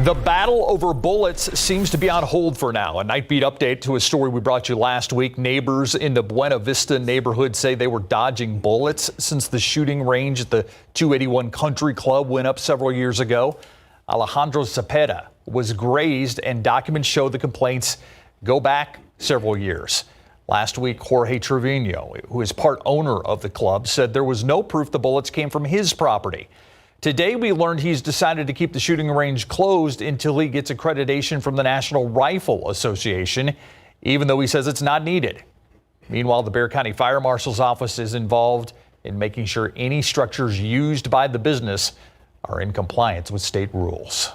The battle over bullets seems to be on hold for now. A Night Beat update to a story we brought you last week. Neighbors in the Buena Vista neighborhood say they were dodging bullets since the shooting range at the 281 Country Club went up several years ago. Alejandro Cepeda was grazed, and documents show the complaints go back several years. Last week, Jorge Trevino, who is part owner of the club, said there was no proof the bullets came from his property. Today, we learned he's decided to keep the shooting range closed until he gets accreditation from the National Rifle Association, even though he says it's not needed. Meanwhile, the Bexar County Fire Marshal's office is involved in making sure any structures used by the business are in compliance with state rules.